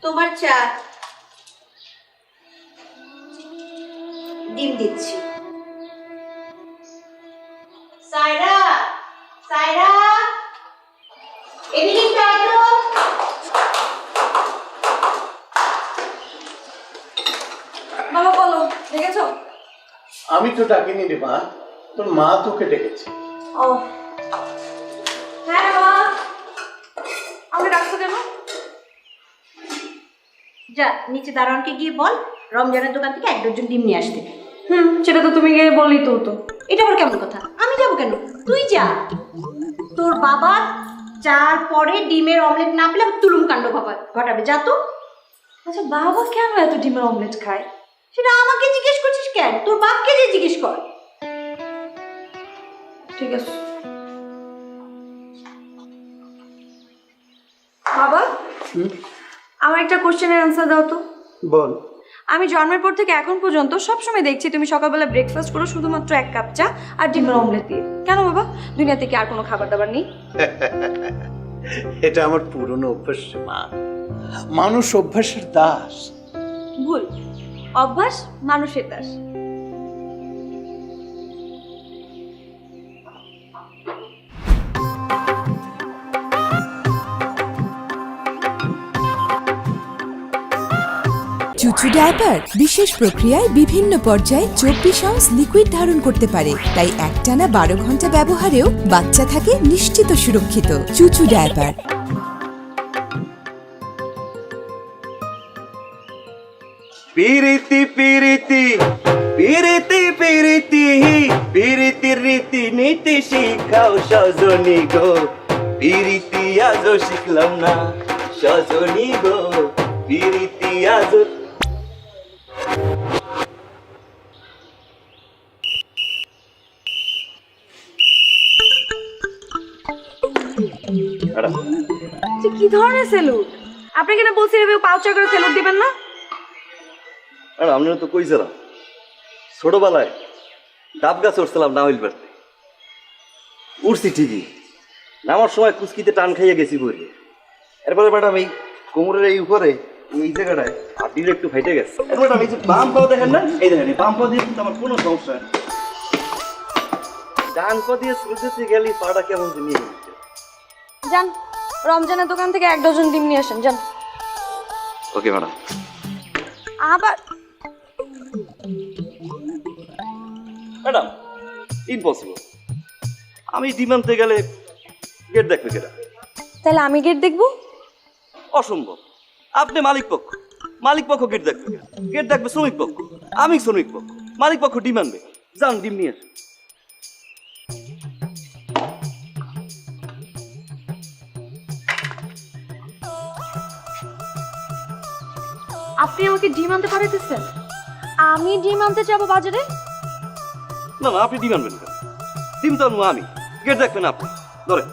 তোমার চা। ডিম দিচ্ছি। সায়রা, সায়রা, এদিকে একটু আয় তো। বাবা বলো, দেখেছো? আমি তো ডাকিনি রে মা, তোর মা তোকে ডেকেছে। ও হ্যাঁ মা, আমাকে ডাকছো কেন? যা নিচে দারোয়ানকে গিয়ে বল রমজানের দোকান থেকে 1 ডজন ডিম নিয়ে আসতে। সেটা তো তুমি গিয়ে বললেই তো হতো। এটা আবার কেমন কথা? আমি যাবো কেন? তুই যা। তোর বাবা চার পরে ডিমের অমলেট না পেলে তুলুম কাণ্ড ঘটাবে। যা তো। আচ্ছা বাবা কেন এত ডিমের অমলেট খায়? সেটা আমাকে জিজ্ঞেস করছিস কেন? তোর বাপকে যে জিজ্ঞেস কর। ঠিক আছে বাবা, আমার একটা কোশ্চেনের অ্যান্সার দাও তো। বল। আমি জন্মের পর থেকে এখন পর্যন্ত সবসময় দেখছি তুমি সকালবেলা ব্রেকফাস্ট করো শুধুমাত্র 1 কাপ চা আর ডিমের অমলেট দিয়ে। কেন বাবা, দুনিয়াতে কি আর কোনো খাবার দাবার নেই? এটা আমার পুরনো অভ্যাস রে মা। মানুষ অভ্যাসের দাস। ভুল, অভ্যাস মানুষের দাস। চুচু ডায়াপার বিশেষ প্রক্রিয়ায় বিভিন্ন পর্যায়ে 24 আউন্স লিকুইড ধারণ করতে পারে, তাই একটানা 12 ঘন্টা ব্যবহারেও বাচ্চা থাকে নিশ্চিত সুরক্ষিত। চুচু ডায়াপার। পিরিতি পিরিতি পিরিতি পিরিতি পিরিতির রীতি নীতি শিখাও সজনী গো, পিরিতি আজও শিখলাম না সজনী গো, পিরিতি আজও। কি ধরনের সেলুট? আপনাকে না বলছি এভাবে পাউচার করে সেলুট দিবেন না। আর আপনারা তো কইছিলাম ছোটবেলায় ডাব গাছ উঠছিলাম না হইল পারতে, উঠছি ঠিকই, নামার সময় কুচকিতে টান খাইয়ে গেছি বলে। এরপরে ম্যাডাম এই কোমরের এই উপরে এই জায়গাটায় হাড্ডিটা একটু ফাইটে গেছে। এরপর ম্যাডাম এই যে বাম পাও দেখেন না, এই দেখেন এই বাম পাও দিয়ে কিন্তু আমার কোনো সমস্যা নেই। ডান পা দিয়ে চলতে গেলে পাটা কেমন নিয়ে গেছে। যান রমজানের দোকান থেকে 1 ডজন ডিম নিয়ে আসেন, যান। Okay madam. আবার ম্যাডাম ইম্পসিবল, আমি ডিম আনতে গেলে গেট দেখবে কেটা? তাহলে আমি গেট দেখবো? অসম্ভব, আপনি মালিক পক্ষ, মালিক পক্ষ গেট দেখবে কেন? গেট দেখবে শ্রমিক পক্ষ, আমি শ্রমিক পক্ষ, মালিক পক্ষ ডিম আনবে। যান ডিম নিয়ে আসুন। আপনি আমাকে ডিম আনতে পাঠাইতেছেন? আমি ডিম আনতে যাবো বাজারে? না না, আপনি ডিম আনবেন কেন? ডিম তো আনবো আমি, গেট দেখবেন আপনি। ধরে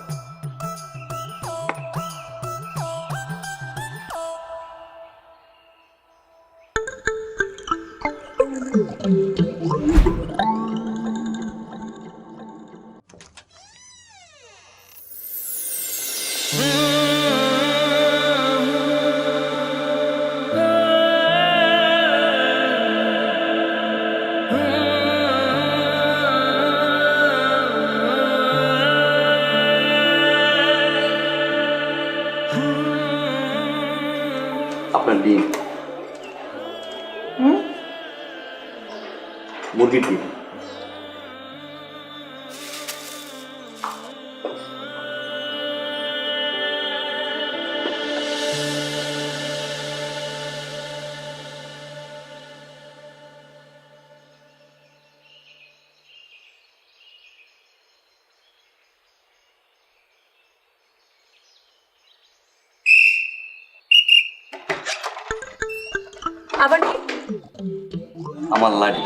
আপনার ডিম, মুরগির ডিম। আবার কি? আমার লাডি।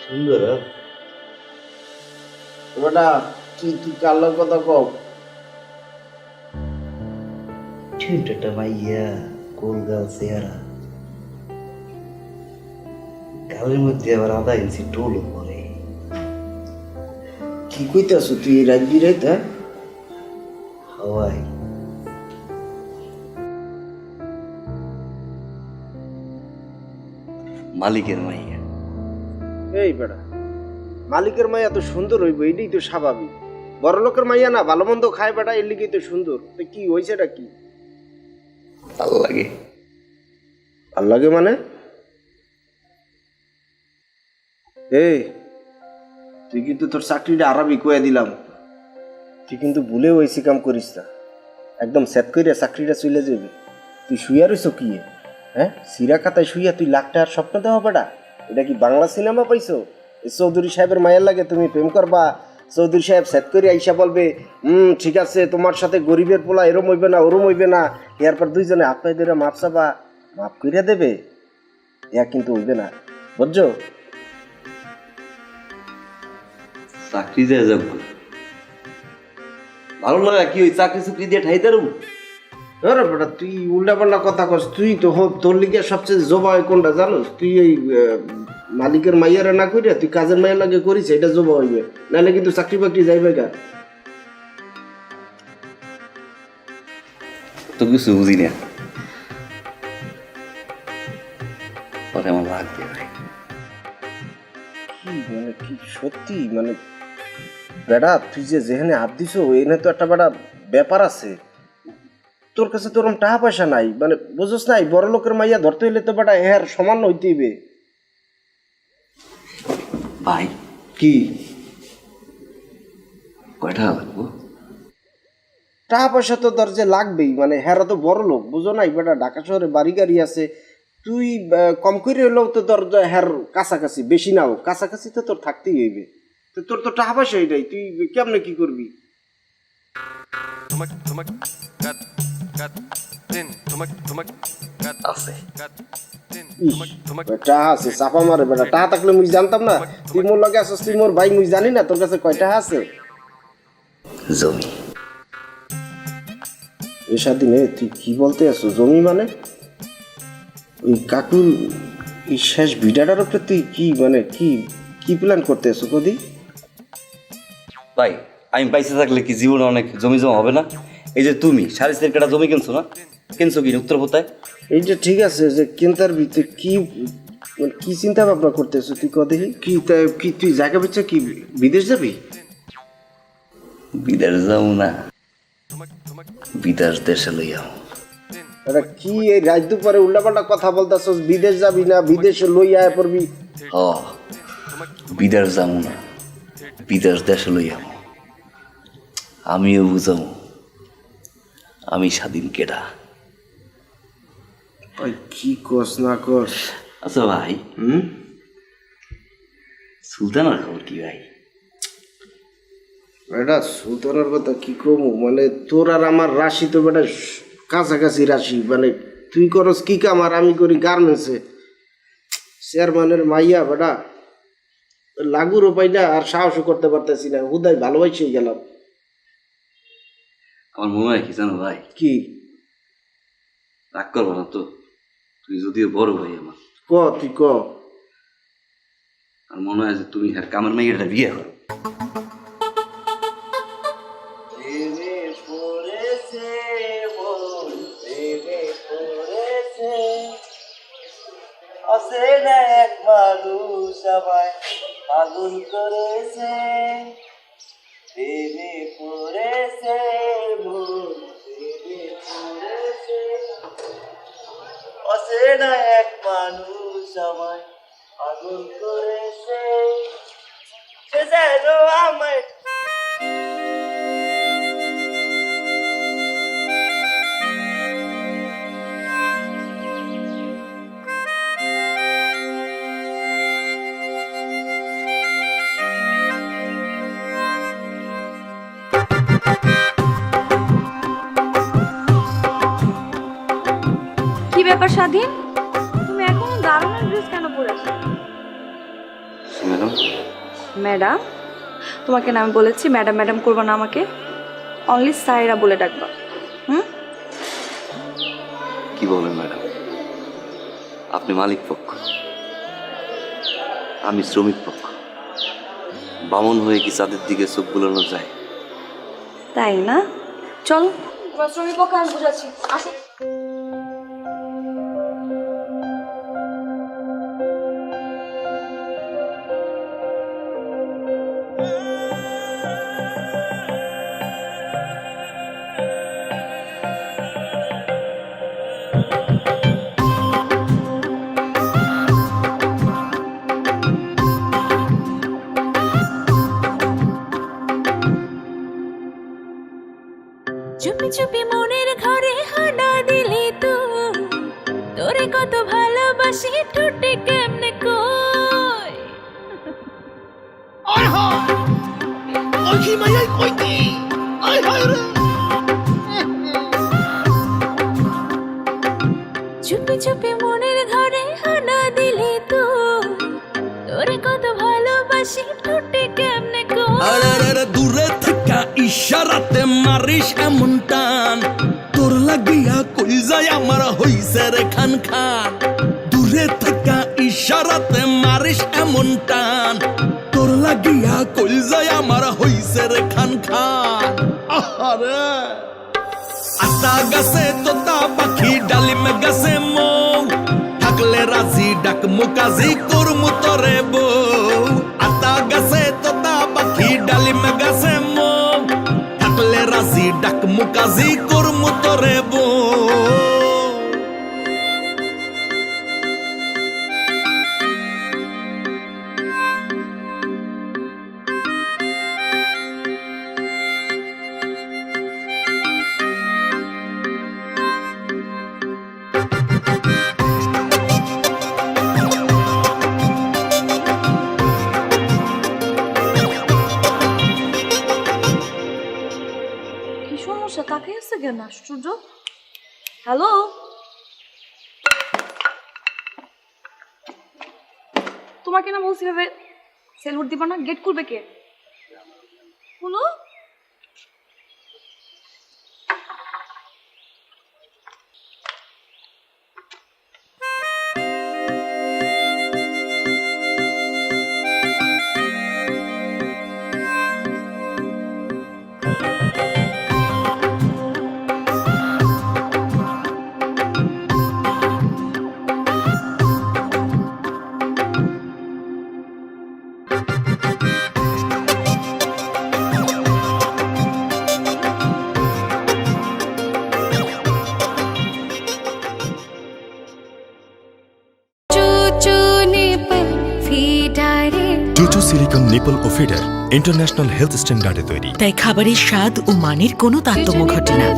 সুন্দর বেটা তুই কালো কথা কও। ঠুনটা মাইয়া কোন গাল চেহারা, গালের মধ্যে আবার 1/2 ইঞ্চি টোলও পরে। কি কইতাছ তুই রাত বিরাইতা? হাওয়াই মালিকের মাইয়া। এই বেড়া, মালিকের মাইয়া তো সুন্দর হইব, এটাই তো স্বাভাবিক। বড় লোকের মাইয়া না ভালো মন্দ খায় বেটা, এর লিগেই তো সুন্দর। তো কি হয়েছেটা কি? ভাল লাগে। ভাল লাগে মানে? এই তুই কিন্তু তোর চাকরিটা আরাবি কয়ে দিলাম, তুই কিন্তু ভুলেও ওই কাম করিস না। একদম সেট কইরা চাকরিটা চলে যাবে। তুই শুইয়া রইছ কি? হ্যাঁ, সিরা খাতায় শুইয়া তুই লাখ টাকার স্বপ্ন দেওয়া বেটা? এটা কি বাংলা সিনেমা পাইছো? এই চৌধুরী সাহেবের মায়ের লাগে তুমি প্রেম করবা, চৌধুরী সাহেব সেট করে আইসা বলবে ঠিক আছে তোমার সাথে গরিবের পোলা এরম হইবে না ওরম হইবে না, এরপর দুইজনে হাত পায়ে ধরে মাপ চাবা, মাপ কইরা দেবে। ইয়া কিন্তু হইবে না, বুঝছো? চাকরি যায় যাব ভালো লাগা কি ওই চাকরি চুকরি দিয়ে ঠাই দাঁড়ু? আরে বেটা তুই উল্টা পাল্টা কথা কস। তুই তো তোর লিগে সবচেয়ে জবা হয় কোনটা জানোস? তুই এই মালিকের মাইয়ারে না করিয়া তুই কাজের মাইয়ার লাগে করিস, এটা জবা হইবে, নাহলে কিন্তু চাকরি বাকরি যাইবে গা। তো কিছু বুঝি না, পরে আমার লাগবে ভাই। কি মানে কি সত্যি মানে বেটা তুই যে যেখানে হাত দিছো এখানে তো একটা বেটা ব্যাপার আছে। তোর কাছে তো ওরকম টাকা পয়সা নাই, মানে বুঝোস নাই? বড় লোকের মাইয়া ধরতে হইলে তো বেটা এর সমান হইতে হইবে। ভাই কি কয়টা লাগবো? টাকা পয়সা তো তোর যে লাগবেই, মানে হেরা তো বড় লোক, বুঝো নাই? বেটা ঢাকা শহরে বাড়ি গাড়ি আছে, তুই কম করে হলেও তো তোর হের কাছাকাছি, বেশি নাও কাছাকাছি তো তোর থাকতেই হইবে। তো তোর তো টাকা পয়সা এটাই, তুই কেমনে কি করবি? আছে টাকা আছে চাপা মারে বেটা, টাকা থাকলে মুই জানতাম না? তুই মোর লগে আসছিস, তুই মোর ভাই, মুই জানি না তোর কাছে কয় টাকা আছে? জমি এ স্বাধীনে তুই কি বলতে আছো? জমি মানে ওই কাকুর এই শেষ ভিটাটার উপরে তুই কি মানে কি কি প্ল্যান করতে আছো কদি? ভাই আমি পাইসে থাকলে কি জীবনে অনেক জমি জমা হবে না? এই যে তুমি 4.5 কাঠা জমি কিনছো না, কিনছো কি উত্তর কোথায়? এই যে ঠিক আছে যে কেন্তার ভিতরে কি মানে কি চিন্তা ভাবনা করতেছো তুই কদি? কি কি তুই জায়গা বেচা কি বিদেশ যাবি? বিদেশ যাও না, বিদেশ দেশে লইয়াও। এটা কি এই রাত দুপুরে উল্টাপাল্টা কথা বলতেছ? বিদেশ যাবি না বিদেশে লইয়া আয় পড়বি? হ বিদেশ যাবো না, বিদেশ দেশে লইয়াও। আমিও বুঝাবো আমি স্বাধীন কেডা। ওই কি কস না কস? আচ্ছা ভাই, সুলতানার খবর কি ভাই? এটা সুলতানের কথা কি কমু, মানে তোর আর আমার রাশি তো বেটা কাছাকাছি রাশি। মানে তুই করস কি কাম আর আমি করি গার্মেন্টসে। চেয়ারম্যানের মাইয়া বেটা লাগুরও পাই না আর সাহসও করতে পারতেছি না, হুদাই ভালোবাসেই গেলাম। আমার মনে হয় কি জানো ভাই, কি রাগ করবো না তো? তুই যদিও বড় ভাই আমার, ক তুই ক। আর মনে হয় যে তুমি আর কামের মেয়েটা বিয়ে করো। মানুষ আমায় পাগল করেছে, প্রেমে পড়েছে মন, প্রেমে পড়েছে। অচেনা এক মানুষ আমায় পাগল করেছে। ছাইরো আমায়। কি ব্যাপার স্বাধীন, তুমি এখনো দারুণের ড্রেস কেন পরেছো? Madam, madam? তোমাকে না আমি বলেছি ম্যাডাম ম্যাডাম করবো না, আমাকে অনলি সাইরা বলে ডাকবা। হুম? কি বলেন ম্যাডাম? আপনি মালিক পক্ষ, আমি শ্রমিক পক্ষ। বামন হয়ে কি চাঁদের দিকে চোখ বুলানো যায়? তাই না? চলো তোমার শ্রমিক পক্ষ আমি বুঝাচ্ছি, আসো। চুপি চুপি মনের ঘরে হানা দিলি তুই, তোরে কত ভালোবাসি ঠোঁটে কেমনে কই। আয় হায় ওই কি মাইয়াই কইতি আয় হায় রে চুপি চুপি মনের ঘরে হানা দিলি তুই, তোরে কত ভালোবাসি ঠোঁটে কেমনে কই। আরে দূরে থেকে ইশারাতে মারিস এমন টান, তোর লাগিয়া কই যায় আমার হইছে রে খান খান। দূরে থেকে ইশারাতে মারিস এমন টান, তোর লাগিয়া কই যায় আমার হইছে রে খান খান। আহারে আতা গাছে তোতা পাখি ডালিম গাছে মৌ, থাকলে রাজি ডাক মুকাজি করমু তরে বউ। আতা গাছে তোতা পাখি ডালিম গাছে মৌ, থাকলে রাজি ডাক মুকাজি করমু তরে বউ। কি সমস্যা, তাকে আছে কেন? আশ্চর্য। হ্যালো, তোমাকে না বলছি ভাবে সেলুট দিবা না? গেট খুলবে কে? হলো চুচু সিলিকন নিপল ও ফিডার ইন্টারন্যাশনাল হেলথ স্ট্যান্ডার্ডে তৈরি, তাই খাবারের স্বাদ ও মানের কোনো তারতম্য ঘটে না।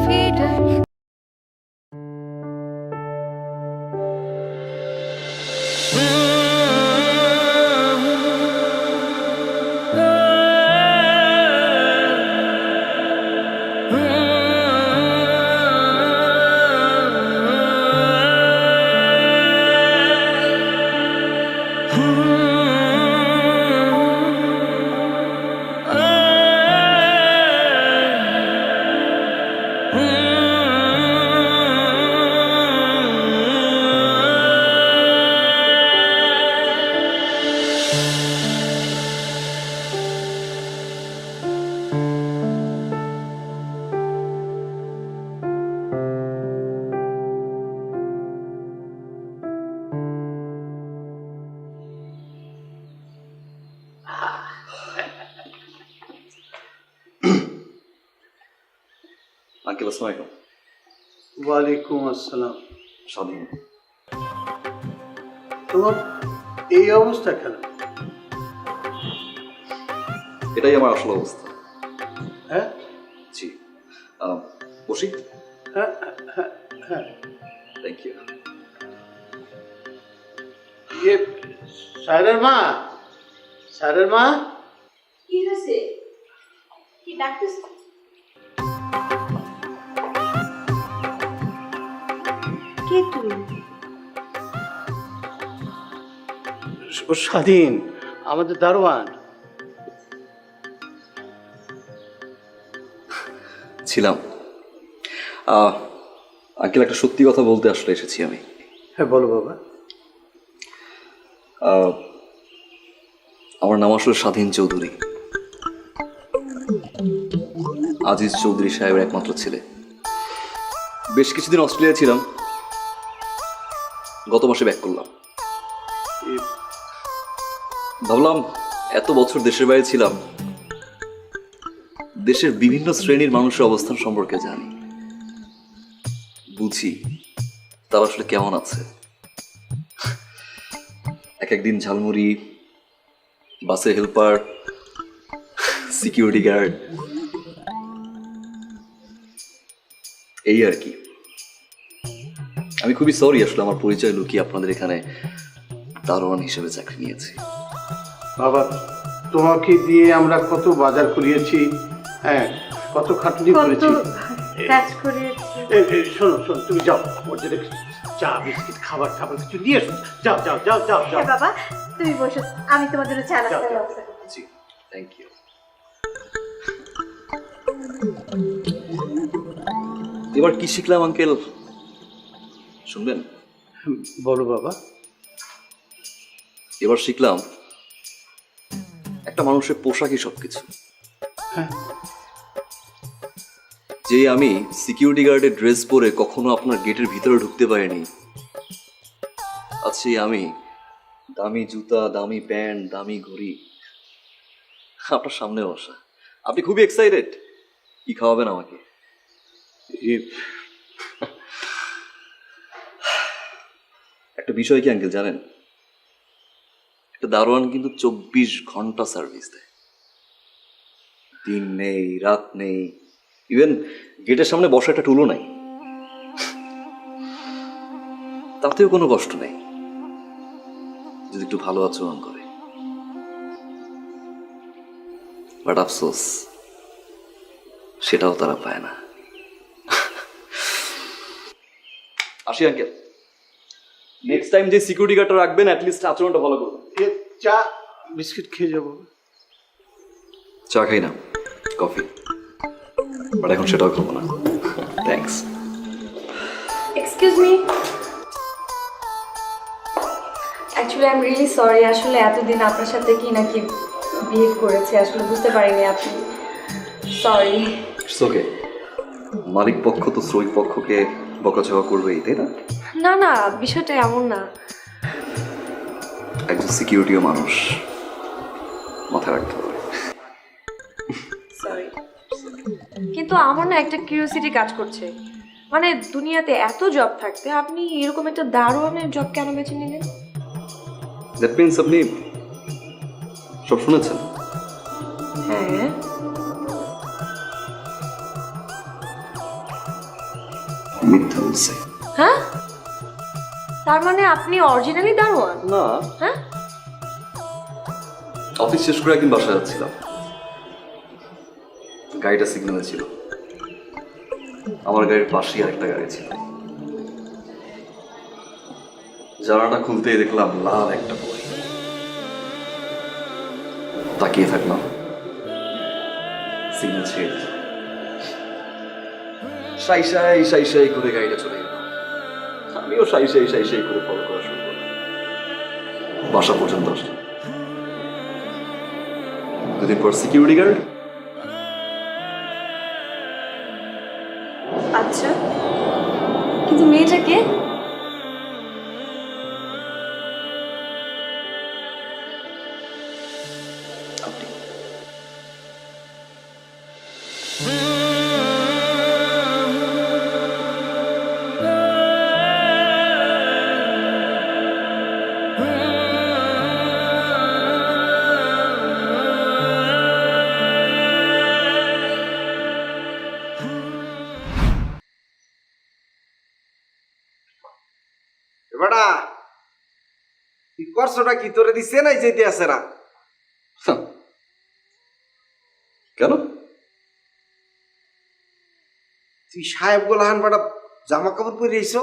আঙ্কেল আসসালামু আলাইকুম। ওয়ালাইকুম আসসালাম। স্বাধীন, তোমার এই অবস্থা কেন? এটাই আমার আসল অবস্থা। হ্যাঁ জি, বসি। হ্যাঁ হ্যাঁ হ্যাঁ থ্যাংক ইউ। ইয়ে সায়রের মা, সায়রের মা, কি হয়েছে? কি ডাকতেছ? কে তুমি? ও স্বাধীন, আমাদের দারোয়ান। ছিলাম। আঙ্কেল, একটা সত্যি কথা বলতে আসলে এসেছি আমি। হ্যাঁ বলো বাবা। আমার নাম আসলে স্বাধীন চৌধুরী, আজিজ চৌধুরী সাহেবের একমাত্র ছেলে। বেশ কিছুদিন অস্ট্রেলিয়া ছিলাম, গত মাসে ব্যাক করলাম। ভাবলাম এত বছর দেশের বাইরে ছিলাম, দেশের বিভিন্ন শ্রেণীর মানুষের অবস্থান সম্পর্কে জানি, বুঝি তারা আসলে কেমন আছে। এক একদিন ঝালমুড়ি, বাসের হেল্পার, সিকিউরিটি গার্ড, এই আর কি। আমি খুবই সরি আসলে আমার পরিচয় লুকিয়ে আপনাদের এখানে দারোয়ান হিসেবে চাকরি নিয়েছি। বাবা, তোমাকে দিয়ে আমরা কত বাজার করিয়েছি, হ্যাঁ কত খাটুনি করেছি। কাজ করিয়েছি। শোনো শোনো, তুমি যাও, ওর জন্য চা বিস্কিট খাবার খাবার কিছু নিয়ে এসো। যাও যাও যাও যাও যাও। হ্যাঁ বাবা, তুমি বসো, আমি তোমাদের জন্য চা নাস্তার ব্যবস্থা করছি। জি, থ্যাংক ইউ। এবার কি শিখলাম আঙ্কেল, শুনবেন? বলো বাবা। এবার শিখলাম একটা মানুষের পোশাকই সবকিছু। হ্যাঁ। যে আমি সিকিউরিটি গার্ডের ড্রেস পরে কখনো আপনার গেটের ভিতরে ঢুকতে পারিনি, আজ সেই আমি দামি জুতা, দামি প্যান্ট, দামি ঘড়ি আপনার সামনে বসা। আপনি খুবই এক্সাইটেড, কি খাওয়াবেন আমাকে? একটা বিষয় কি আঙ্কেল জানেন, একটা দারোয়ান কিন্তু 24 ঘন্টা সার্ভিস দেয়, দিন নেই রাত নেই, ইভেন গেটের সামনে বসা একটা টুলও নাই, তাতেও কোনো কষ্ট নেই যদি একটু ভালো আচরণ করে। বাট আফসোস সেটাও তারা পায় না। আসি আঙ্কেল, নেক্সট টাইম যে সিকিউরিটি গার্ডটা রাখবেন অ্যাটলিস্ট আচরণটা ভালো করবেন। চা বিস্কিট খেয়ে যাবো। চা খাই না, কফি, বাট এখন সেটাও খাবো না। Thanks. Excuse me, actually I am really sorry. আসলে এতদিন আপনার সাথে কি নাকি বিহেভ করেছে, আসলে বুঝতে পারিনি আপনি। সরি। ইটস ওকে, মালিক পক্ষ তো শ্রমিক পক্ষকে বকাঝকা করবেই, তাই না? না না, বিষয়টা এমন না। একজন সিকিউরিটিও মানুষ, মাথায় রাখতে হবে। সরি, কিন্তু আমার না একটা কিউরিওসিটি কাজ করছে। মানে দুনিয়াতে এত জব থাকতে আপনি এরকম একটা দারোয়ানের জব কেন বেছে নিলেন? দ্যাট মিনস আপনি সব শুনেছেন? হ্যাঁ। মিথ্যা বলছে। হ্যাঁ, তার মানে আপনি অরিজিনালি দারোয়ান? না, হ্যাঁ। অফিস শেষ করে একদিন বাসায় যাচ্ছিলাম, গাড়িটা সিগন্যালে ছিল, আমার গাড়ির পাশেই আরেকটা গাড়ি ছিল। জানালাটা খুলতেই দেখলাম লাল একটা বই, তাকিয়ে থাকলাম, সিগন্যাল ছেড়ে দিল, সাই সাই সাই সাই করে গাড়িটা চলে গেল। আমিও সাই সাই সাই সাই করে ফলো করা শুরু করলাম, বাসা পর্যন্ত আসলাম। দুদিন পর সিকিউরিটি গার্ড। আচ্ছা, কিন্তু মেয়েটাকে? করছোটা কি তোরে দিচ্ছে নাই যেতে আছে না? কেন? তুই সাহেব গোলাহান পাড়া জামা কাপড় পরে এসো?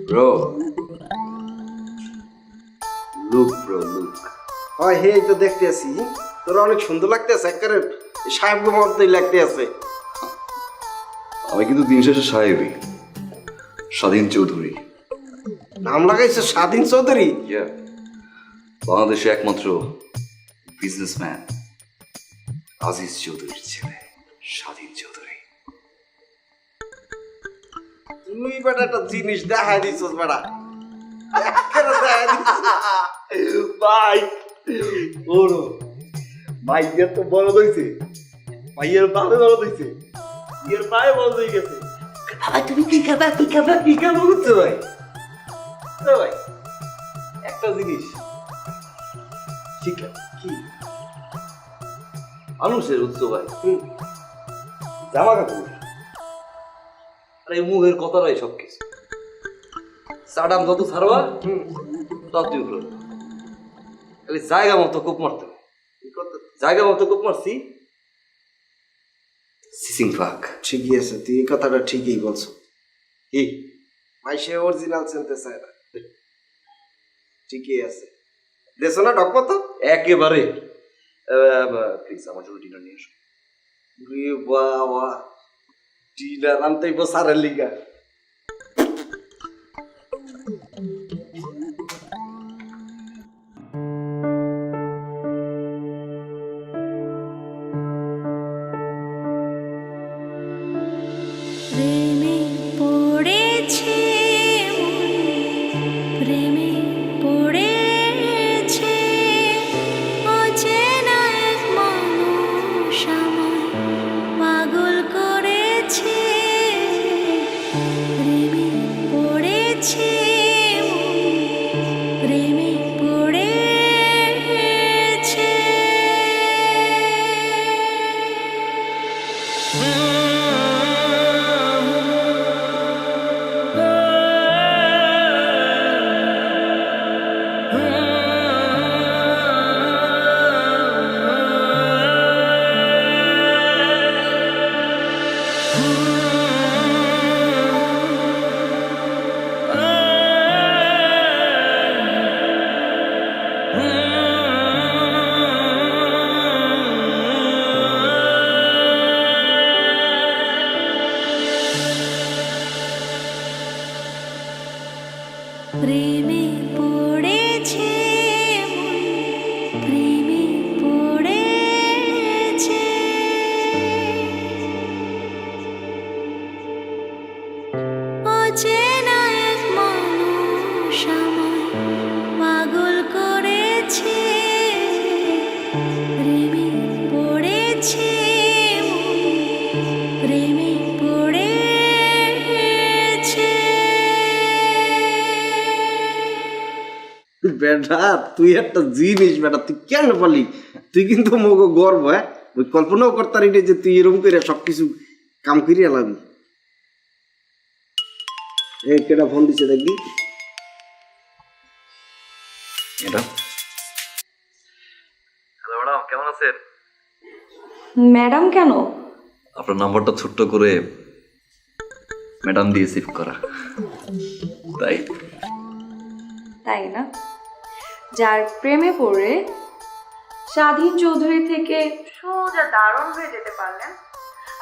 Bro, look bro, look. হয় হে, এই তো দেখতে আছি তোরা অনেক সুন্দর লাগতে আছে, একেবারে সাহেব গো মতোই লাগতে আছে। আমি কিন্তু দিন শেষে সাহেবই, স্বাধীন চৌধুরী। নাম লাগাইছো স্বাধীন চৌধুরী? বাংলাদেশে একমাত্র বিজনেসম্যান আজিজ চৌধুরীর ছেলে স্বাধীন চৌধুরী। তুই বেটা একটা জিনিস দেখাই দিছস বেটা। ভাই ওরো ভাইয়ের তো বড় হইছে, ভাইয়ের বাপে বড় হইছে, এর পায়ে বড় হয়ে গেছে। ভাই তুমি কি খাবা কি খাবা কি খাবা বুঝছো ভাই? ভাই একটা জিনিস ঠিক কি মানুষের উৎস ভাই, জামা কাপড় আর এই মুখের কথাটাই সবকিছু। সাডাম যত ছাড়বা তত উঠলো, খালি জায়গা মতো কোপ মারতে হবে। জায়গা মতো কোপ মারছি, সিসিং ফাক। ঠিকই আছে, তুই এই কথাটা ঠিকই বলছো। কি ভাই সে অরিজিনাল চিনতে চায় না। ঠিকই আছে, দেশো না ডক মতো একেবারে। প্লিজ আমার জন্য ডিনার নিয়ে এসো। বাবা, ডিনার আনতেই বসারের লিগা। প্রেমে পড়েছে প্রেমে পড়েছে অচেনা এক মানুষ আমায় পাগল করেছে। প্রেমে পড়েছে প্রেমে পড়েছে। প্রেমে পড়েছে প্রেমে পড়েছে অচেনা এক মানুষ আমায় পাগল করেছে। প্রেমে পড়েছে প্রেমে পড়েছে। বেটা তুই একটা জিনিস বেটা, তুই কেন পালি? তুই কিন্তু মগ গর্ব, হ্যাঁ ওই কল্পনাও করতারি যে তুই এরকম করে সবকিছু কাম করিয়া লাবি। এই কেটা ফোন দিছে দেখবি? এটা হ্যালো ম্যাডাম, কেমন আছেন? ম্যাডাম কেন? আপনার নাম্বারটা ছোট্ট করে ম্যাডাম দিয়ে সেভ করা, তাই। তাই না? যার প্রেমে পড়ে স্বাধীন চৌধুরী থেকে সোজা দারুণ হয়ে যেতে পারলেন,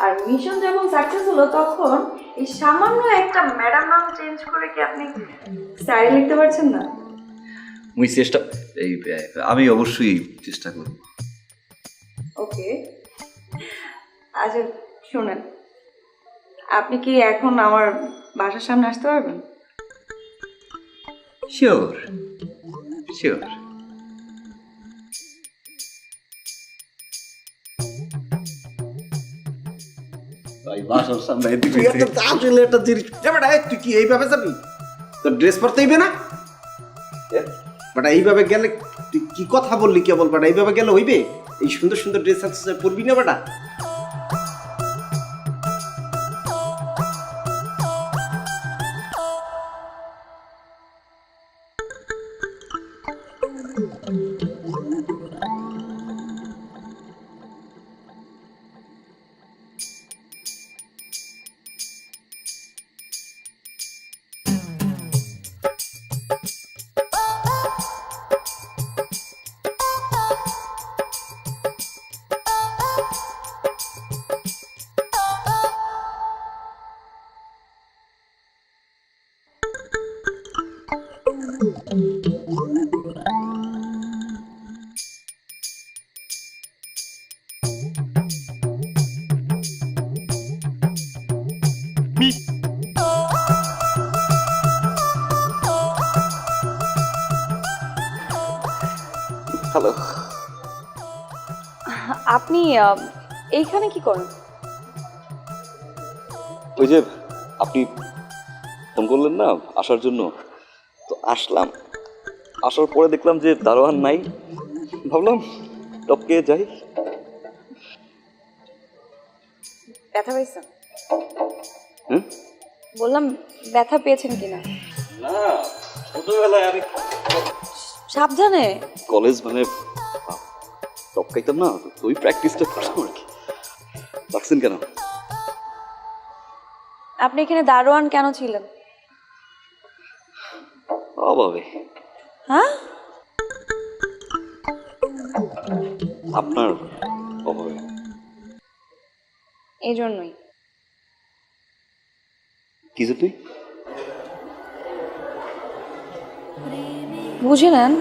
আর মিশন যখন সাকসেস হলো তখন এই সামান্য একটা ম্যাডাম নাম চেঞ্জ করে কি আপনি স্যারে লিখতে পারছেন না? আমি অবশ্যই চেষ্টা করব। ওকে, আচ্ছা শোনেন, আপনি কি এখন আমার বাসার সামনে আসতে পারবেন? Sure sure. ভাই বাসার সামনে তুই একটা আসলে একটা জিনিস বেটা, তুই কি এইভাবে যাবি? তোর ড্রেস পরতে হইবে না বেটা? এইভাবে গেলে তুই কি কথা বললি কেবল বেটা? এইভাবে গেলে হইবে? এই সুন্দর সুন্দর ড্রেস পরবি না বেটা? হ্যালো। আপনি এইখানে কি করেন? ওই যে আপনি ফোন করলেন না আসার জন্য, তো আসলাম। আসার পরে দেখলাম যে দারোয়ান নাই, ভাবলাম টপকে যাই। ব্যথা পেয়েছেন? হুম? বললাম ব্যথা পেয়েছেন কিনা? না, ছোটবেলায় আমি সাবধানে। কলেজ মানে টপকাইতাম না, তো ওই প্র্যাকটিসটা করতাম আর কি। রাখছেন কেন? আপনি এখানে দারোয়ান কেন ছিলেন? অভাবে। হ্যাঁ? আপনার অভাবে। এই জন্যই। কি যে তুই বুঝে নেন।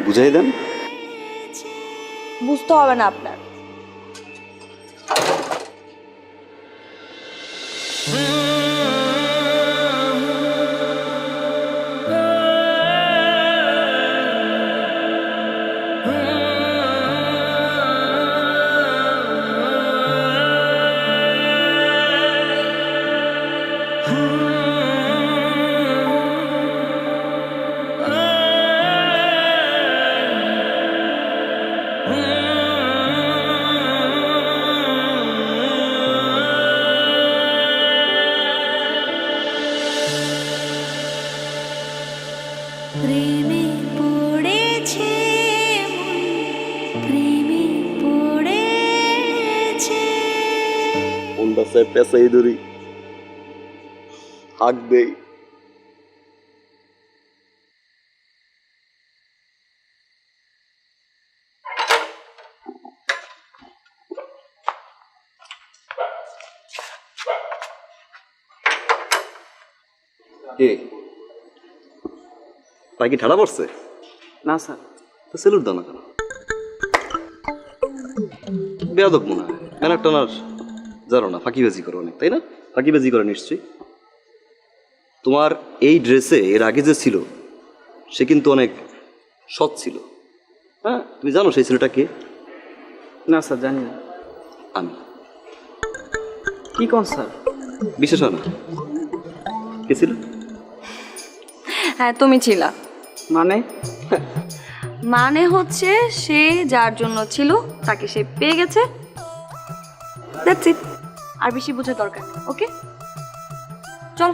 বুঝাই দেন। বুঝতে হবে না আপনার। প্রেমে পড়েছে প্রেমে পড়েছে কোনটা স্যার পেঁচাই ধরি, হাঁক দেই। পাই কি ঠাড়া পড়ছে? না স্যার। তো সেলুট দাও না কেন? বেয়াদব মনে হয়। ব্যানার টানার জানো না, ফাঁকিবাজি করো অনেক, তাই না? ফাঁকিবাজি করো নিশ্চয়ই। তোমার এই ড্রেসে এর আগে যে ছিল সে কিন্তু অনেক সৎ ছিল। হ্যাঁ, তুমি জানো সেই ছেলেটা কে? না স্যার, জানি না। আমি। কি কোন স্যার? বিশেষ হয় না। কে ছিল? হ্যাঁ, তুমি ছিলা। মানে? মানে হচ্ছে সে যার জন্য ছিল তাকে সে পেয়ে গেছে। That's it. আর বেশি বোঝার দরকার নেই। ওকে, চল।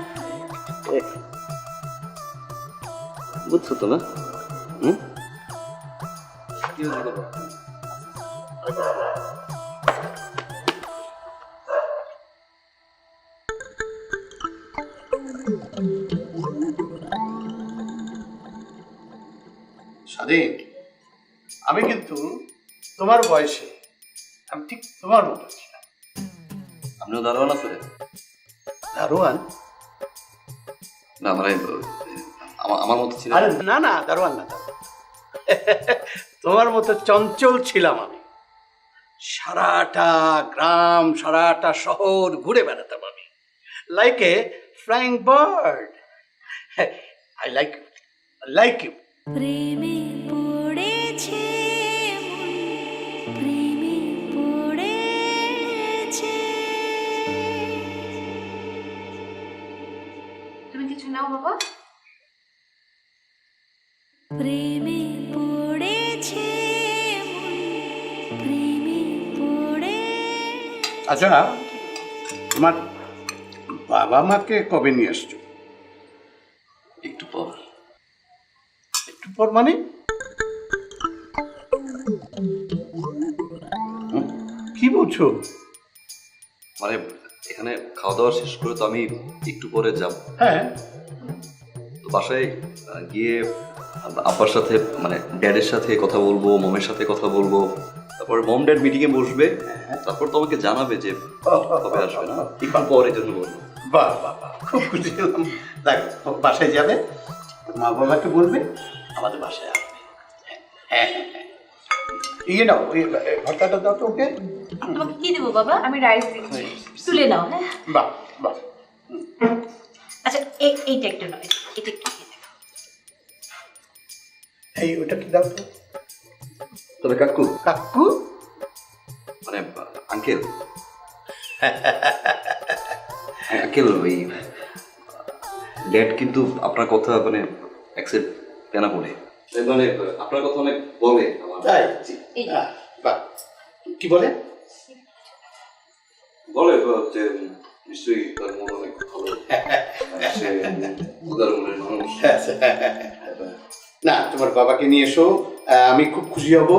বুঝছো তো না? হুম? স্বাধীন, আমি কিন্তু তোমার বয়সে আমি ঠিক তোমার মতো ছিলাম। আপনিও দারোয়ান আছেন? দারোয়ান? না মানে আমার মতো ছিল। আরে না না, দারোয়ান না। তোমার মতো চঞ্চল ছিলাম আমি। সারাটা গ্রাম, সারাটা শহর ঘুরে বেড়াতাম আমি, like a flying bird. I like you. প্রেমে পড়েছে প্রেমে পড়েছে তুমি কিছু নাও বাবা। প্রেমে পড়েছে প্রেমে পড়ে আচ্ছা, তোমার বাবা মাকে কবে নিয়ে আসছো? একটু পর। একটু পর মানে? কি বলছো? মানে এখানে খাওয়া দাওয়া শেষ করে তো আমি একটু পরে যাব। হ্যাঁ, তো বাসায় গিয়ে আব্বার সাথে মানে ড্যাডের সাথে কথা বলবো, মমের সাথে কথা বলবো, তারপর মম ড্যাড মিটিংয়ে বসবে, তারপর তোমাকে জানাবে যে কবে আসবে। না একটু পরে জন্য বলবো। বাহ বাহ বাহ, খুব খুশি হলাম। দেখো, বাসায় যাবে, মা বাবাকে বলবে আমাদের বাসায় আসবে। হ্যাঁ হ্যাঁ হ্যাঁ, ইয়ে নাও, ভর্তাটা দাও তো ওকে। তোমাকে কি দেবো বাবা? আমি রাইস দিচ্ছি। তুলে নাও। হ্যাঁ, বাহ বাহ। আচ্ছা এইটা একটু নয়, এটা একটু খেয়ে দেখো। এই ওটা কি দাও তো? তবে কাকু কাকু মানে আঙ্কেল আঙ্কেল ওই ড্যাড কিন্তু আপনার কথা মানে অ্যাকসেপ্ট কেন বলে মানে আপনার কথা অনেক বলে আমার তাই জি। বাহ, কি বলে? বলে যে নিশ্চয়ই তার মন অনেক ভালো সে উদার মনের মানুষ না, তোমার বাবাকে নিয়ে এসো, আমি খুব খুশি হব।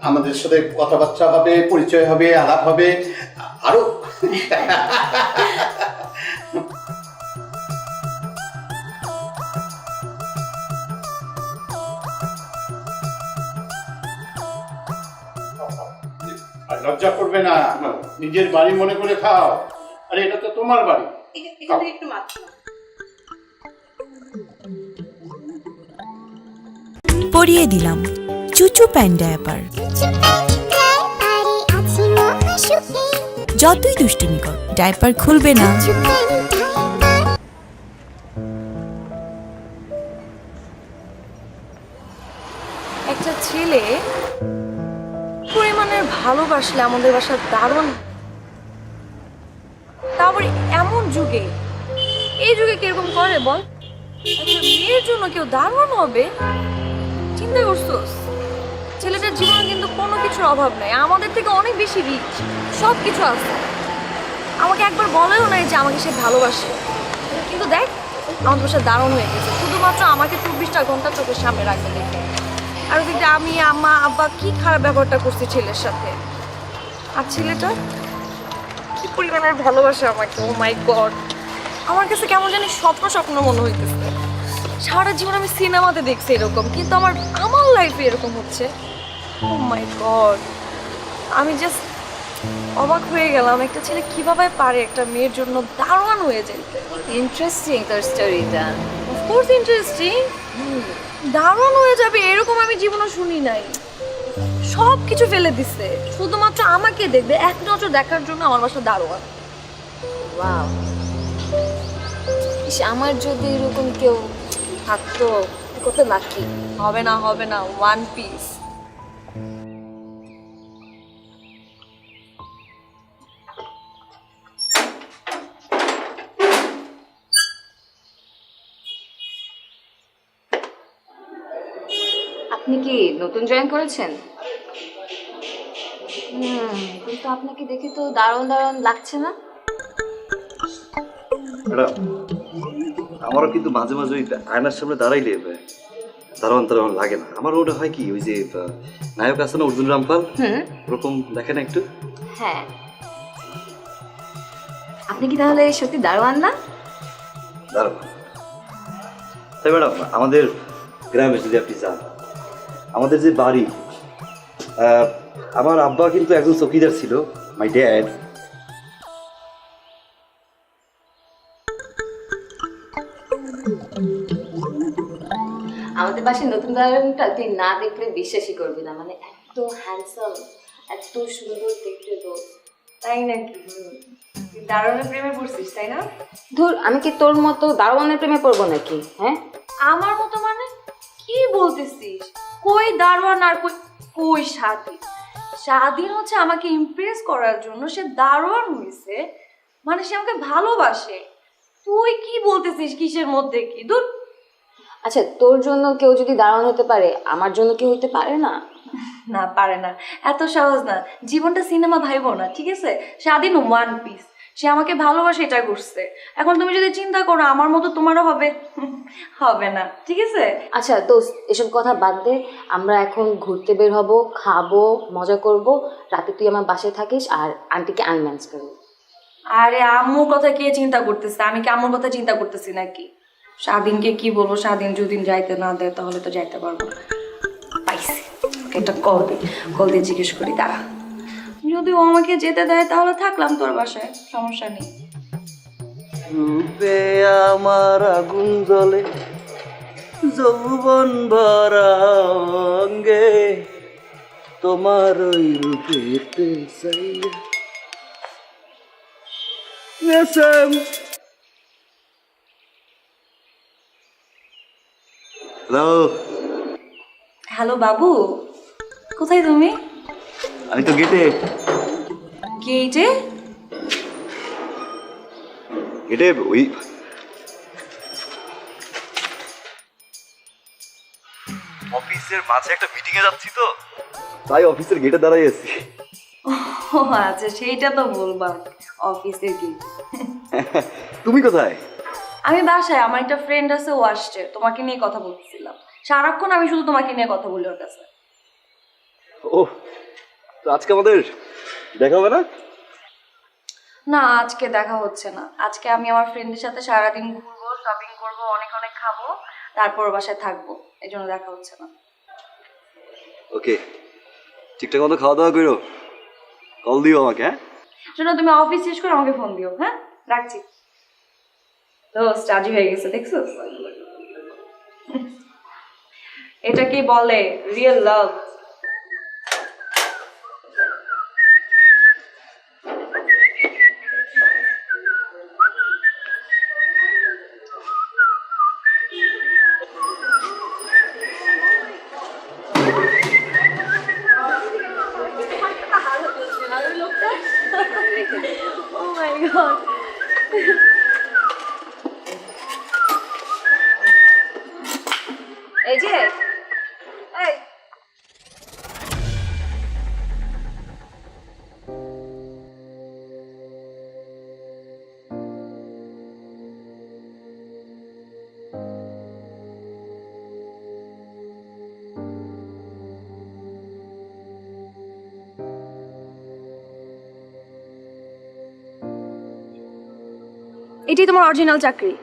আমাদের সাথে কথাবার্তা হবে, পরিচয় হবে, আলাপ হবে আরো। আর লজ্জা করবে না, নিজের বাড়ি মনে করে খাও। আরে এটা তো তোমার বাড়ি। এখানে একটু মাত্র পরিয়ে দিলাম চুচু প্যান্ট ডায়াপার। যতই দুষ্টুমি কর, ডায়াপার খুলবে না। একটা ছেলে পরিমাণের ভালোবাসলে আমাদের বাসার দারুণ, তারপরে এমন যুগে, এই যুগে কিরকম করে বল? একটা মেয়ের জন্য কেউ দারুণ হবে, চিন্তা করছোস? ছেলেটার জীবনে কিন্তু কোনো কিছুর অভাব নাই, আমাদের থেকে অনেক বেশি রিচ, সব কিছু আছে। আমাকে একবার বলেও নাই যে আমাকে সে ভালোবাসে, কিন্তু দেখ আমাদের বাসা দারুণ হয়ে গেছে শুধুমাত্র আমাকে 24টা ঘন্টা চোখের সামনে রাখতে দেখে। আর ওদিকে আমি আম্মা আব্বা কি খারাপ ব্যবহারটা করছি ছেলের সাথে, আর ছেলেটা কি পরিমাণের ভালোবাসে আমাকে। ও মাই গড, আমার কাছে কেমন জানি স্বপ্ন স্বপ্ন মনে হইতেছে। সারা জীবন আমি সিনেমাতে দেখছি এরকম, কিন্তু আমার লাইফে এরকম হচ্ছে। ও মাই গড, আমি জাস্ট অবাক হয়ে গেলাম, একটা ছেলে কিভাবে পারে একটা মেয়ের জন্য দারুণ হয়ে যেতে। ইন্টারেস্টিং তোর স্টোরিটা। অফকোর্স ইন্টারেস্টিং, দারুণ হয়ে যাবে এরকম আমি জীবনে শুনি নাই। সব কিছু ফেলে দিছে শুধুমাত্র আমাকে দেখবে, এক নজর দেখার জন্য আমার বাসা দারোয়ান। ওয়াও, আমার যদি এরকম কেউ থাকতো কত লাকি। হবে না হবে না, ওয়ান পিস। আপনি কি নতুন জয়েন করেছেন? কিন্তু আপনাকে দেখে তো দারুণ দারুণ লাগছে না। ম্যাডাম আমারও কিন্তু মাঝে মাঝে ওই আয়নার সামনে দাঁড়াইলে দারোয়ান দারোয়ান লাগে না। আমার ওটা হয় কি, ওই যে নায়ক আছে না অর্জুন রামপাল, ওরকম দেখে না একটু। হ্যাঁ, আপনি কি তাহলে সত্যি দারোয়ান না? দারোয়ান। তাই ম্যাডাম আমাদের গ্রামে যদি আপনি যান, আমাদের যে বাড়ি, আমার আব্বা কিন্তু একজন চৌকিদার ছিল, মাই ড্যাড। আমাদের বাসায় নতুন দারোয়ানটা তুই না দেখলে বিশ্বাসই করবি না, মানে এত হ্যান্ডসাম, এত সুন্দর দেখতে। তো তাই নাকি? দারোয়ানের প্রেমে পড়ছিস তাই না? ধুর, আমি কি তোর মতো দারোয়ানের প্রেমে পড়বো নাকি? হ্যাঁ, আমার মতো মানে কি বলতেছিস? কই দারোয়ান আর কই স্বাধীন? স্বাধীন হচ্ছে আমাকে ইমপ্রেস করার জন্য সে দারোয়ান হয়েছে, মানে সে আমাকে ভালোবাসে। তুই কি বলতেছিস? কিসের মধ্যে কি? দূর। আচ্ছা, তোর জন্য কেউ যদি দারোয়ান হতে পারে, আমার জন্য কেউ হতে পারে না? না, পারে না, এত সহজ না। জীবনটা সিনেমা ভাইবো না, ঠিক আছে? স্বাধীন ওয়ান পিস, সে আমাকে ভালোবাসে, এটা করছে। এখন তুমি যদি চিন্তা করো আমার মতো তোমারও হবে, হবে না, ঠিক আছে? আচ্ছা দোস্ত, এসব কথা বাদ দে। আমরা এখন ঘুরতে বের হব, খাবো, মজা করব। রাতে তুই আমার বাসায় থাকিস আর আন্টিকে আনম্যানেজ করবি। আরে আম্মুর কথা কে চিন্তা করতেছে? আমি কি আম্মুর কথা চিন্তা করতেছি নাকি? স্বাধীনকে কি বলবো? স্বাধীন যদি যাইতে না দেয় তাহলে তো যাইতে পারবো না। পাইছি, একটা কল দিয়ে জিজ্ঞেস করি, দাঁড়া। যদি ও আমাকে যেতে দেয় তাহলে থাকলাম তোর বাসায়, সমস্যা নেই। রূপে আমার আগুন জ্বলে, যৌবন ভরা অঙ্গে, তোমার ওই রূপেতে চাইয়া। হ্যালো হ্যালো বাবু, কোথায় তুমি? আমি তো গেটে গেটে? গেটে ওই অফিসের মাঝে একটা মিটিং এ যাচ্ছি তো, তাই অফিসের গেটে দাঁড়াই আছি। ও আচ্ছা, সেইটা তো বলবা, অফিসের গেট। তুমি কোথায়? আমি বাসায়, আমার একটা ফ্রেন্ড আছে, ও আসছে, তোমাকে নিয়ে কথা বলতেছিলাম। সারাক্ষণ আমি শুধু তোমাকে নিয়ে কথা বলি ওর কাছে। ও, তো আজকে আমাদের দেখা হবে না? না, আজকে দেখা হচ্ছে না। আজকে আমি আমার ফ্রেন্ডের সাথে সারাদিন ঘুরবো, শপিং করবো, অনেক অনেক খাবো, তারপর ওর বাসায় থাকবো, এই জন্য দেখা হচ্ছে না। ওকে, ঠিকঠাক মতো খাওয়া দাওয়া করো, কল দিও আমাকে। হ্যাঁ, শোনো, তুমি অফিস শেষ করে আমাকে ফোন দিও। হ্যাঁ, রাখছি। দোস্ত রাজি হয়ে গেছে, দেখছো? এটা কি বলে real love? Oh my god. এই যে, এই এটাই তোমার অরিজিনাল চাকরি,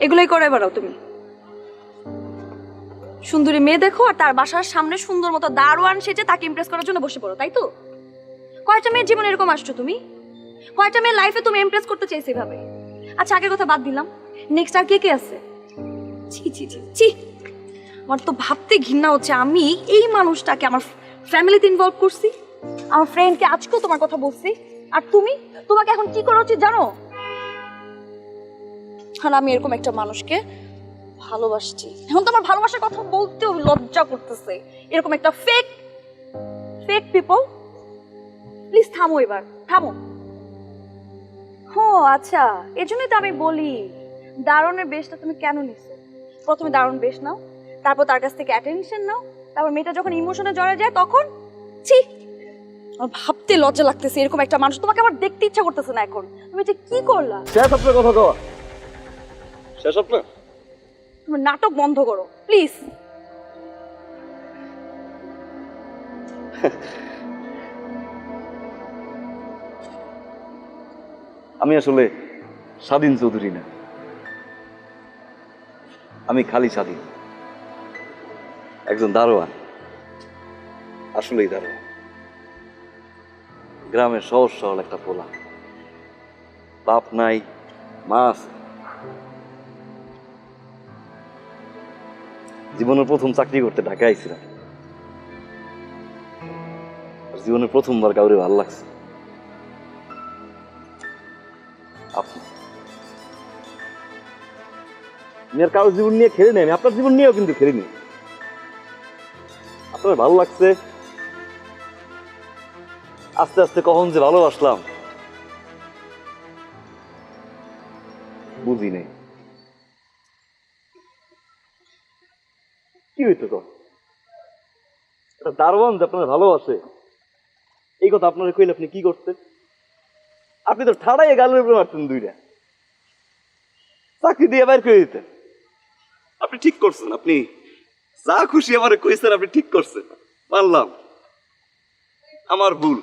এগুলোই করে বেড়াও তুমি। সুন্দরী মেয়ে দেখো আর তার বাসার সামনে সুন্দর মতো দারোয়ান সেজে তাকে ইমপ্রেস করার জন্য বসে পড়ো, তাই তো? কয়টা মেয়ের জীবনে এরকম আসছো তুমি? কয়টা মেয়ের লাইফে তুমি ইমপ্রেস করতে চাইছো এভাবে? আচ্ছা, আগের কথা বাদ দিলাম, নেক্সট আর কে কে আছে? ছি ছি ছি ছি, আমার তো ভাবতে ঘৃণা হচ্ছে আমি এই মানুষটাকে আমার ফ্যামিলিতে ইনভলভ করছি, আমার ফ্রেন্ডকে আজকেও তোমার কথা বলছি, আর তুমি, তোমাকে এখন কি করা উচিত জানো? আর আমি এরকম একটা মানুষকে ভালোবাসছি, এখন তো আমার ভালোবাসার কথা বলতেও লজ্জা করতেছে। এরকম একটা ফেক পিপল, প্লিজ থামো, এবার থামো। ও আচ্ছা, এজন্যই তো আমি বলি দারুণের বেশটা তুমি কেন নিছো। প্রথমে দারুণ বেশ নাও, তারপর তার কাছ থেকে অ্যাটেনশন নাও, তারপর মেয়েটা যখন ইমোশনে জড়ে যায় তখন ছি, আমার ভাবতে লজ্জা লাগতেছে। এরকম একটা মানুষ তোমাকে আমার দেখতে ইচ্ছা করতেছে না এখন। তুমি এটা কি করলা? শেষ আপনার কথা কওয়া শেষ আপনার। তুমি নাটক বন্ধ করো প্লিজ। আমি আসলে স্বাধীন চৌধুরী না, আমি খালি স্বাধীন, একজন দারোয়ান, আসলেই দারোয়ান, গ্রামের সহজ সরল একটা পোলা, বাপ নাই মা আছে। জীবনের প্রথম চাকরি করতে ঢাকা আইছিলাম, জীবনের প্রথমবার কাউরে ভালো লাগছে আপনি। আমি আর কারোর জীবন নিয়ে খেলি নাই, আমি আপনার জীবন নিয়েও কিন্তু খেলিনি। আপনার ভালো লাগছে, আস্তে আস্তে কখন যে ভালোবাসলাম বুঝি নেই। কি হইতো তো একটা দারোয়ান যে আপনার ভালোবাসে, এই কথা আপনার কইলে আপনি কি করতেন? আপনি তো ঠাড়াই গালের উপরে মারতেন দুইটা, চাকরি দিয়ে বাইর করে দিতেন। আপনি ঠিক করছেন, আপনি যা খুশি আমার কইছেন, আপনি ঠিক করছেন, মানলাম আমার ভুল,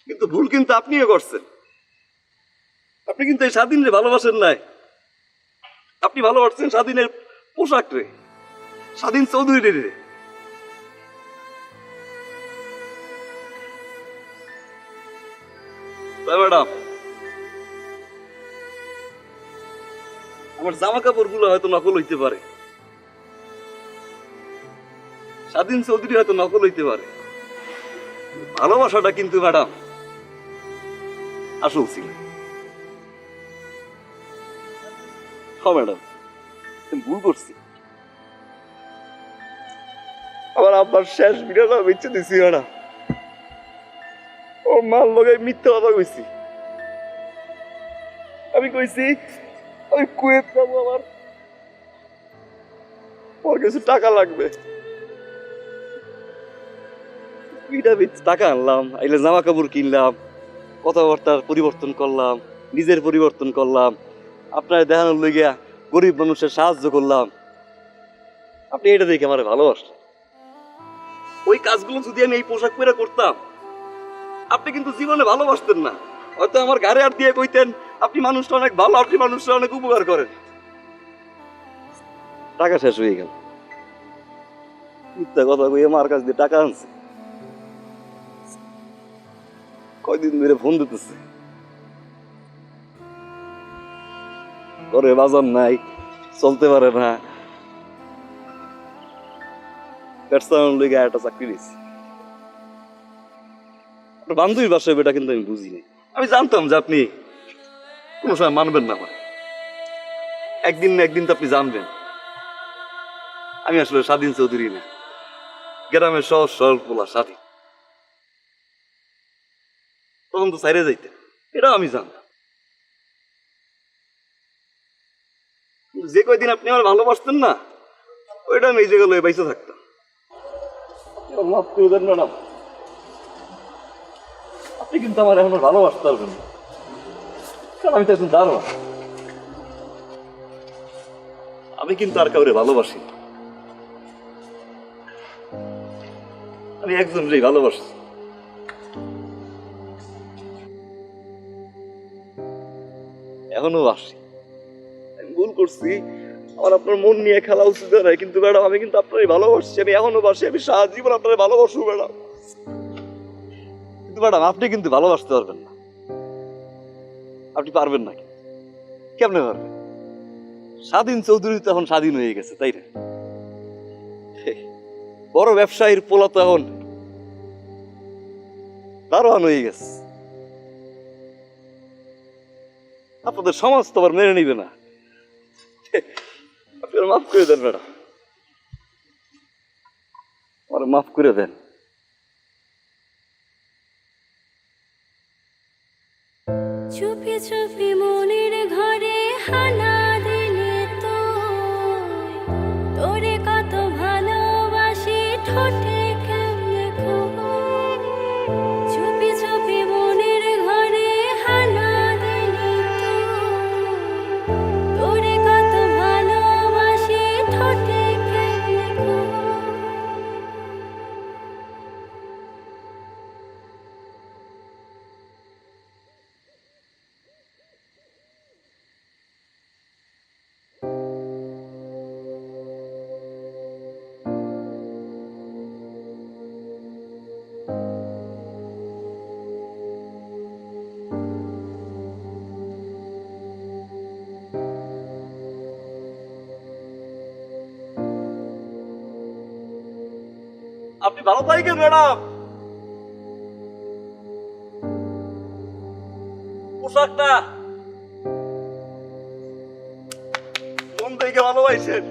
কিন্তু ভুল কিন্তু আপনিও করছেন। আপনি কিন্তু এই স্বাধীনরে ভালোবাসেন নাই, আপনি ভালোবাসছেন স্বাধীনের পোশাক রে, স্বাধীন চৌধুরী রে। ম্যাডাম, আমার জামা কাপড় গুলো হয়তো নকল হইতে পারে, স্বাধীন চৌধুরী হয়তো নকল হইতে পারে, ভালোবাসাটা কিন্তু ম্যাডাম আসল ছিল। হ্যাঁ ম্যাডাম, ভুল করছি, আমার আব্বার শেষ বিড়াটা বেঁচে দিছি ওরা। ও মার লগে মিথ্যা কথা কইছি। আমি কইছি আমি কুয়েত যাবো, আমার কিছু টাকা লাগবে। টাকা আনলাম, আইলে জামা কাপড় কিনলাম, কথাবার্তার পরিবর্তন করলাম, নিজের পরিবর্তন করলাম, আপনার দেখানোর লইগিয়া গরিব মানুষের সাহায্য করলাম। আপনি এটা দেখে আমার ভালোবাসেন। ওই কাজগুলো যদি আমি এই পোশাক পরে করতাম, আপনি কিন্তু জীবনে ভালোবাসতেন না। হয়তো আমার গাড়ি আর দিয়ে কইতেন আপনি মানুষটা অনেক ভালো, আপনি মানুষটা অনেক উপকার করেন। টাকা শেষ হয়ে গেল, মিথ্যা কথা কই আমার কাছ দিয়ে টাকা আনছে। কয়দিন ধরে ফোন দিতেছে, ঘরে বাজার নাই, চলতে পারে না, একটা চাকরি দিয়েছি। বান্ধবীর বাসায় বেটা, কিন্তু আমি বুঝিনি। আমি জানতাম যে আপনি কোনো সময় মানবেন না আমার। একদিন না একদিন তো আপনি জানবেন আমি আসলে স্বাধীন চৌধুরী না, গ্রামের সহজ সরল পোলা স্বাধীন। তখন তো সাইরে যাইতে, এটাও আমি জানতাম। যে কয়দিন আপনি আমার ভালোবাসতেন না, ওইটা আমি এই জায়গায় লয়ে বাইসে থাকতাম। মাফ করে দেন ম্যাডাম, আপনি কিন্তু আমার এখন ভালোবাসতে পারবেন না, কারণ আমি তো এখন দাঁড়ো। আমি কিন্তু আর কাউরে ভালোবাসি, আমি একজনকেই ভালোবাসি। এখনো বাসি। আমি ভুল করছি, আমার আপনার মন নিয়ে খেলা উচিত নয়, কিন্তু ম্যাডাম আমি কিন্তু আপনারই ভালোবাসছি, আমি এখনো বাসি, আমি সারা জীবন আপনার ভালোবাসবো ম্যাডাম। কিন্তু ম্যাডাম আপনি কিন্তু ভালোবাসতে পারবেন না, আপনি পারবেন না। কেমনে পারবেন? স্বাধীন চৌধুরী তো এখন স্বাধীন হয়ে গেছে, তাই না? বড় ব্যবসায়ীর পোলা তো এখন দারোয়ান হয়ে গেছে। আপনাদের সমাজ তো আবার মেনে নিবে না। আপনি মাফ করে দেন ম্যাডাম, আমার মাফ করে দেন। চুপি চুপি মনের ঘরে হানা দিলে তো, তোরে কত ভালোবাসি ঠোঁটে কেমনে কই। চুপি চুপি মনের ঘরে হানা দিলে তো, তোরে কত ভালোবাসি ঠোঁটে কেমনে কই। আপনি ভালো থাকেন ম্যাডাম। পোশাকটা মন থেকে ভালোবাসেন।